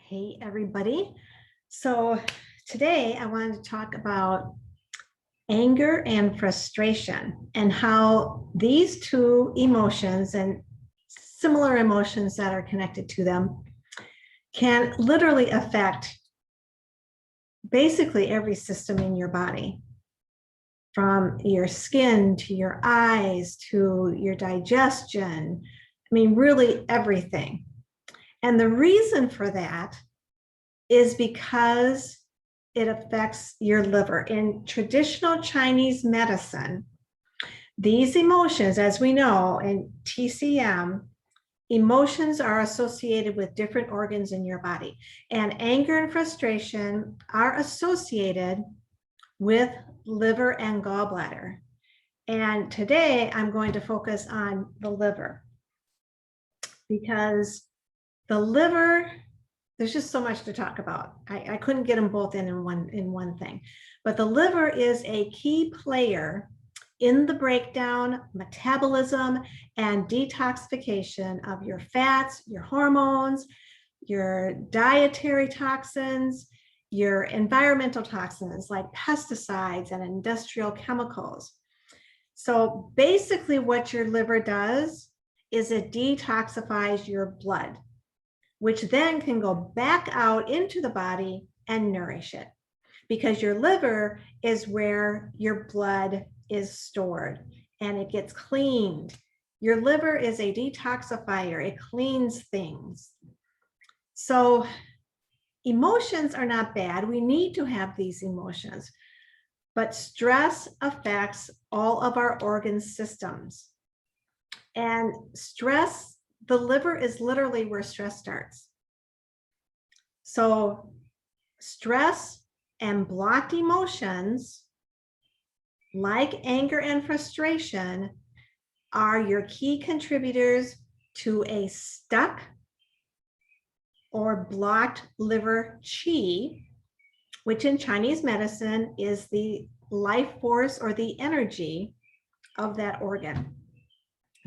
Hey, everybody. So today I wanted to talk about anger and frustration and how these two emotions and similar emotions that are connected to them can literally affect basically every system in your body, from your skin to your eyes to your digestion. I mean, really everything. And the reason for that is because it affects your liver. In traditional Chinese medicine, these emotions, as we know in TCM, emotions are associated with different organs in your body. And anger and frustration are associated with liver and gallbladder. And today I'm going to focus on the liver, because the liver, there's just so much to talk about. I couldn't get them both in one thing. But the liver is a key player in the breakdown, metabolism, and detoxification of your fats, your hormones, your dietary toxins, your environmental toxins like pesticides and industrial chemicals. So basically what your liver does is it detoxifies your blood, which then can go back out into the body and nourish it, because your liver is where your blood is stored and it gets cleaned. Your liver is a detoxifier. It cleans things. So emotions are not bad. We need to have these emotions, but stress affects all of our organ systems. And stress, the liver is literally where stress starts. So stress and blocked emotions like anger and frustration are your key contributors to a stuck or blocked liver qi, which in Chinese medicine is the life force or the energy of that organ.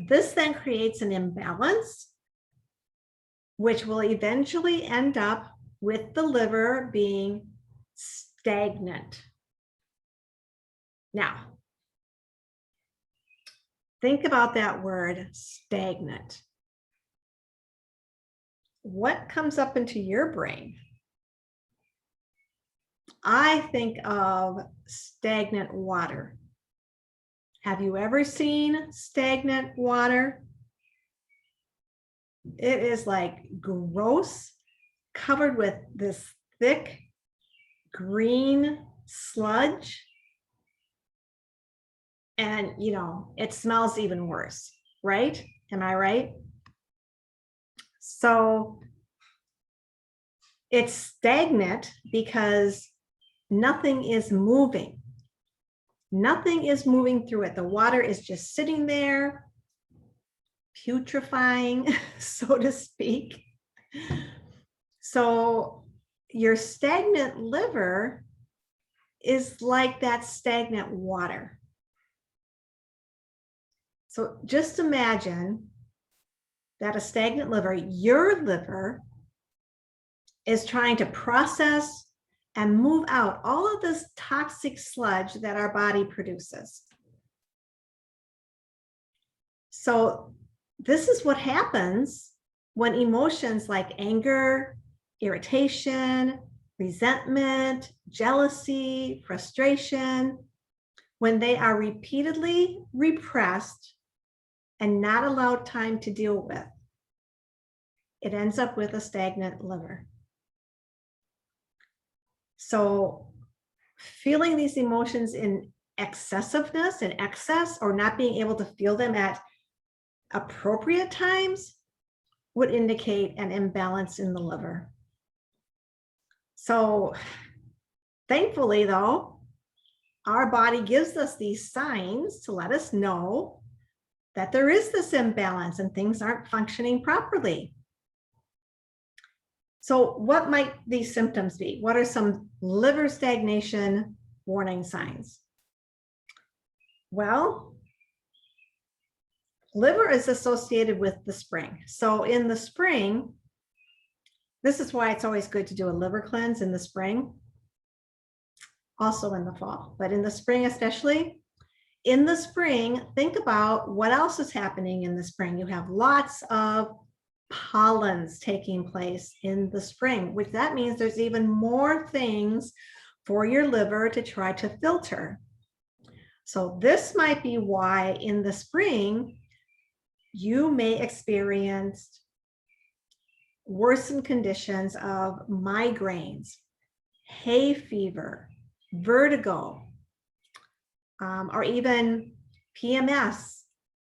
This then creates an imbalance, which will eventually end up with the liver being stagnant. Now, think about that word, stagnant. What comes up into your brain? I think of stagnant water. Have you ever seen stagnant water? It is like gross, covered with this thick green sludge. And, you know, it smells even worse, right? Am I right? So it's stagnant because nothing is moving. Nothing is moving through it. The water is just sitting there, putrefying, so to speak. So your stagnant liver is like that stagnant water. So just imagine that a stagnant liver, your liver, is trying to process and move out all of this toxic sludge that our body produces. So this is what happens when emotions like anger, irritation, resentment, jealousy, frustration, when they are repeatedly repressed and not allowed time to deal with, it ends up with a stagnant liver. So feeling these emotions in excessiveness and excess, or not being able to feel them at appropriate times, would indicate an imbalance in the liver. So thankfully, though, our body gives us these signs to let us know that there is this imbalance and things aren't functioning properly. So what might these symptoms be? What are some liver stagnation warning signs? Well, liver is associated with the spring. So in the spring, This is why it's always good to do a liver cleanse in the spring, also in the fall, but in the spring especially. In the spring, think about what else is happening in the spring. You have lots of pollens taking place in the spring, which that means there's even more things for your liver to try to filter. So this might be why in the spring, you may experience worsened conditions of migraines, hay fever, vertigo, or even PMS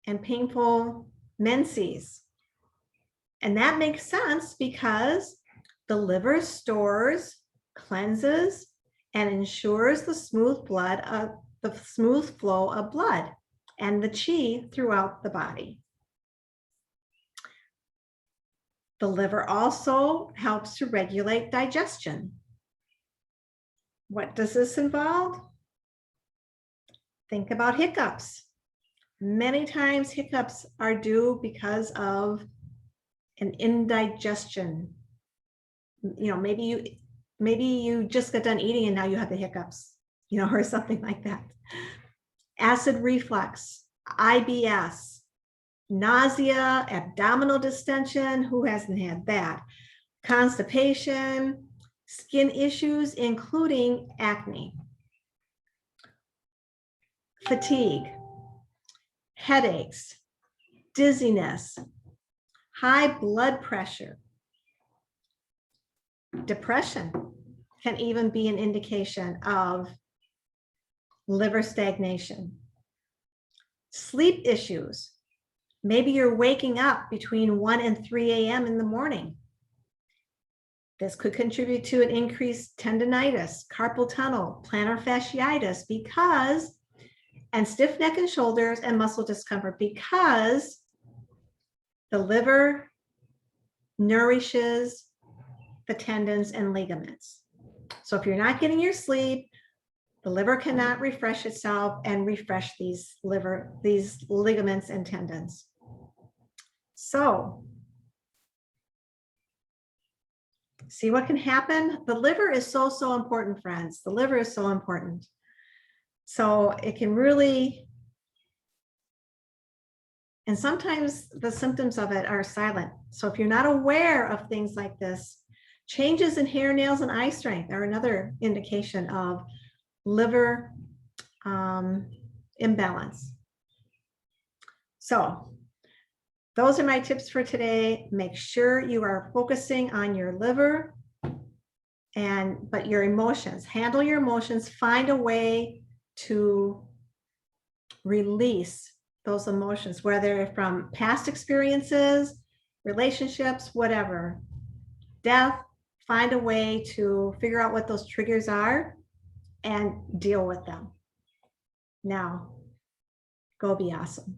and painful menses. And that makes sense because the liver stores, cleanses, and ensures the smooth flow of blood and the qi throughout the body. The liver also helps to regulate digestion. What does this involve? Think about hiccups. Many times hiccups are due because of an indigestion. You know, maybe you just got done eating and now you have the hiccups, you know, or something like that. Acid reflux, IBS, nausea, abdominal distension, who hasn't had that? Constipation, skin issues, including acne, fatigue, headaches, dizziness, high blood pressure, depression can even be an indication of liver stagnation. Sleep issues. Maybe you're waking up between 1 and 3 a.m. in the morning. This could contribute to an increased tendinitis, carpal tunnel, plantar fasciitis, and stiff neck and shoulders and muscle discomfort, because the liver nourishes the tendons and ligaments. So if you're not getting your sleep, the liver cannot refresh itself and refresh these ligaments and tendons. So see what can happen? The liver is so important, friends. The liver is so important. So it can really, and sometimes the symptoms of it are silent. So if you're not aware of things like this, changes in hair, nails, and eye strength are another indication of liver imbalance. So those are my tips for today. Make sure you are focusing on your liver but your emotions. Handle your emotions. Find a way to release those emotions, whether from past experiences, relationships, whatever, death. Find a way to figure out what those triggers are and deal with them. Now, go be awesome.